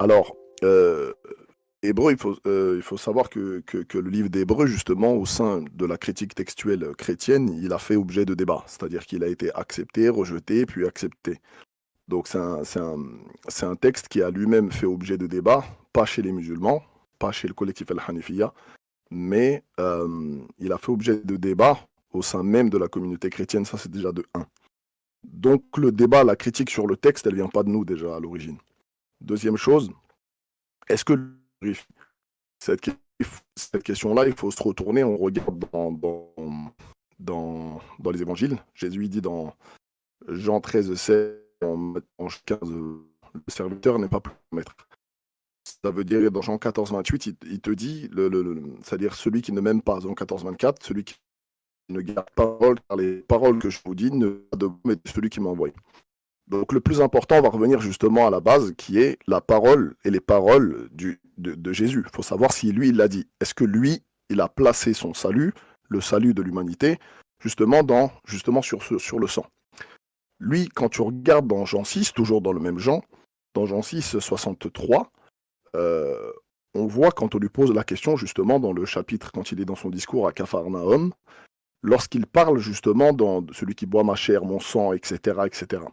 Alors, Hébreu, il faut savoir que le livre d'Hébreu, justement, au sein de la critique textuelle chrétienne, il a fait objet de débat. C'est-à-dire qu'il a été accepté, rejeté, puis accepté. Donc c'est un texte qui a lui-même fait objet de débat, pas chez les musulmans, pas chez le collectif Al-Hanifiya, mais il a fait objet de débat au sein même de la communauté chrétienne, ça c'est déjà de un. Donc le débat, la critique sur le texte, elle vient pas de nous déjà à l'origine. Deuxième chose, est-ce que cette, cette question-là, il faut se retourner, on regarde dans les évangiles. Jésus dit dans Jean 13, 16, en 15, le serviteur n'est pas plus maître. Ça veut dire dans Jean 14, 28, il te dit, c'est-à-dire celui qui ne m'aime pas, Jean 14, 24, celui qui ne garde pas parole, car les paroles que je vous dis ne sont pas de vous, mais de celui qui m'a envoyé. Donc le plus important, on va revenir justement à la base, qui est la parole et les paroles de Jésus. Il faut savoir si lui, il l'a dit. Est-ce que lui, il a placé son salut, le salut de l'humanité, justement sur le sang. Lui, quand tu regardes dans Jean 6, toujours dans le même Jean, dans Jean 6, 63, on voit quand on lui pose la question, justement, dans le chapitre, quand il est dans son discours à Capharnaüm, lorsqu'il parle justement dans celui qui boit ma chair, mon sang, etc., etc.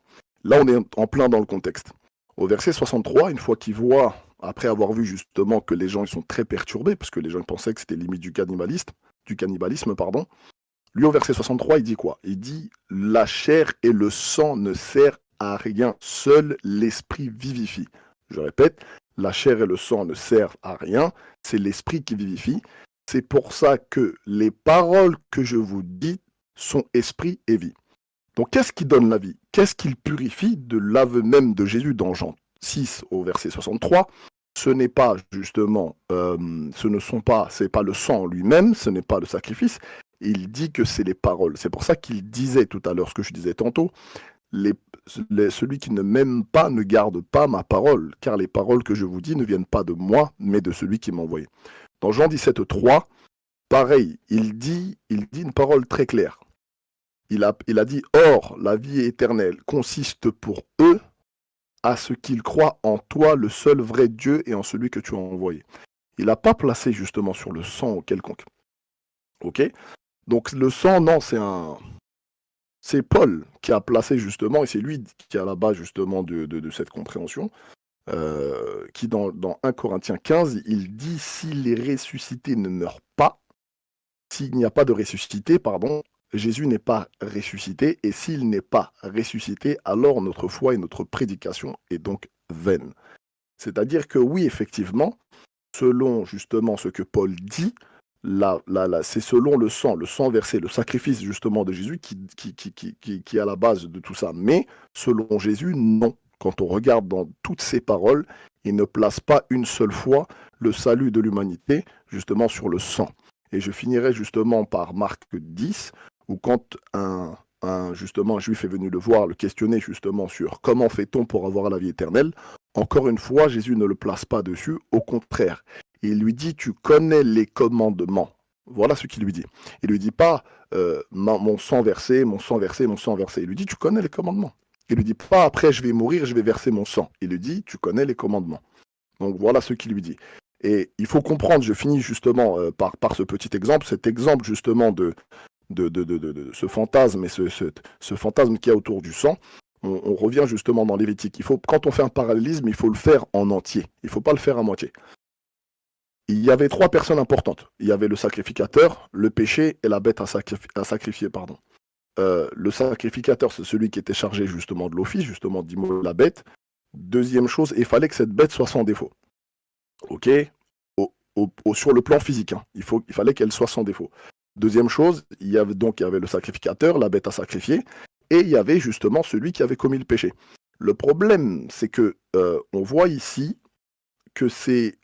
Là, on est en plein dans le contexte. Au verset 63, une fois qu'il voit, après avoir vu justement que les gens ils sont très perturbés, parce que les gens pensaient que c'était limite du cannibalisme, pardon, lui au verset 63, il dit quoi? Il dit « La chair et le sang ne servent à rien, seul l'esprit vivifie. » Je répète, la chair et le sang ne servent à rien, c'est l'esprit qui vivifie. C'est pour ça que les paroles que je vous dis sont esprit et vie. Donc qu'est-ce qui donne la vie? Qu'est-ce qu'il purifie de l'aveu même de Jésus dans Jean 6 au verset 63? Ce n'est pas justement, c'est pas le sang lui-même, ce n'est pas le sacrifice. Il dit que c'est les paroles. C'est pour ça qu'il disait tout à l'heure ce que je disais tantôt. Celui qui ne m'aime pas ne garde pas ma parole, car les paroles que je vous dis ne viennent pas de moi, mais de celui qui m'a envoyé. Dans Jean 17, 3, pareil, il dit une parole très claire. Il a dit « Or, la vie éternelle consiste pour eux à ce qu'ils croient en toi, le seul vrai Dieu, et en celui que tu as envoyé. » Il n'a pas placé justement sur le sang quelconque. Ok? Donc le sang, non, c'est Paul qui a placé justement, et c'est lui qui est à la base justement de cette compréhension, qui dans 1 Corinthiens 15, il dit « Si les ressuscités ne meurent pas, s'il n'y a pas de ressuscité, pardon, Jésus n'est pas ressuscité, et s'il n'est pas ressuscité, alors notre foi et notre prédication est donc vaine. » C'est-à-dire que oui, effectivement, selon justement ce que Paul dit, c'est selon le sang versé, le sacrifice justement de Jésus qui est à la base de tout ça. Mais selon Jésus, non. Quand on regarde dans toutes ses paroles, il ne place pas une seule fois le salut de l'humanité justement sur le sang. Et je finirai justement par Marc 10, où quand justement un juif est venu le voir, le questionner justement sur comment fait-on pour avoir la vie éternelle, encore une fois, Jésus ne le place pas dessus, au contraire. Il lui dit, tu connais les commandements. Voilà ce qu'il lui dit. Il lui dit pas, mon sang versé, mon sang versé, mon sang versé. Il lui dit, tu connais les commandements. Il lui dit pas, après je vais mourir, je vais verser mon sang. Il lui dit, tu connais les commandements. Donc voilà ce qu'il lui dit. Et il faut comprendre, je finis justement par ce petit exemple, cet exemple justement de ce fantasme et ce fantasme qu'il y a autour du sang. On revient justement dans Lévitique. Quand on fait un parallélisme, il faut le faire en entier. Il ne faut pas le faire à moitié. Il y avait 3 personnes importantes. Il y avait le sacrificateur, le péché et la bête à sacrifier. Le sacrificateur, c'est celui qui était chargé justement de l'office, justement d'immoler la bête. Deuxième chose, il fallait que cette bête soit sans défaut. Ok, sur le plan physique, hein. Il fallait qu'elle soit sans défaut. Deuxième chose, il y avait le sacrificateur, la bête à sacrifier, et il y avait justement celui qui avait commis le péché. Le problème, c'est que on voit ici que c'est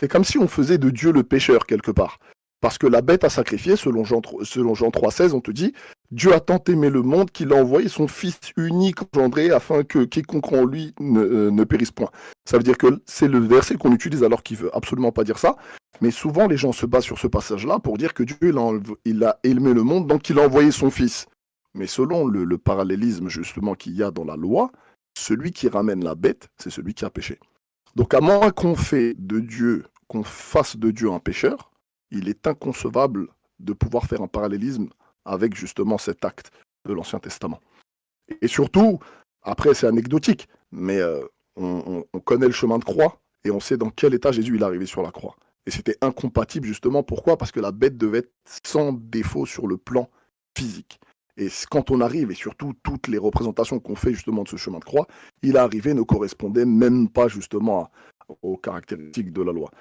comme si on faisait de Dieu le pécheur quelque part. Parce que la bête à sacrifier, selon Jean 3,16, on te dit « Dieu a tant aimé le monde qu'il a envoyé son Fils unique engendré afin que quiconque en lui ne périsse point. » Ça veut dire que c'est le verset qu'on utilise alors qu'il ne veut absolument pas dire ça. Mais souvent, les gens se basent sur ce passage-là pour dire que Dieu il a aimé le monde, donc il a envoyé son Fils. Mais selon le parallélisme justement qu'il y a dans la loi, celui qui ramène la bête, c'est celui qui a péché. Donc à moins qu'on fasse de Dieu un pécheur, il est inconcevable de pouvoir faire un parallélisme avec justement cet acte de l'Ancien Testament. Et surtout, après c'est anecdotique, mais on connaît le chemin de croix et on sait dans quel état Jésus il est arrivé sur la croix. Et c'était incompatible justement, pourquoi? Parce que la bête devait être sans défaut sur le plan physique. Et quand on arrive, et surtout toutes les représentations qu'on fait justement de ce chemin de croix, il est arrivé ne correspondait même pas justement aux caractéristiques de la loi.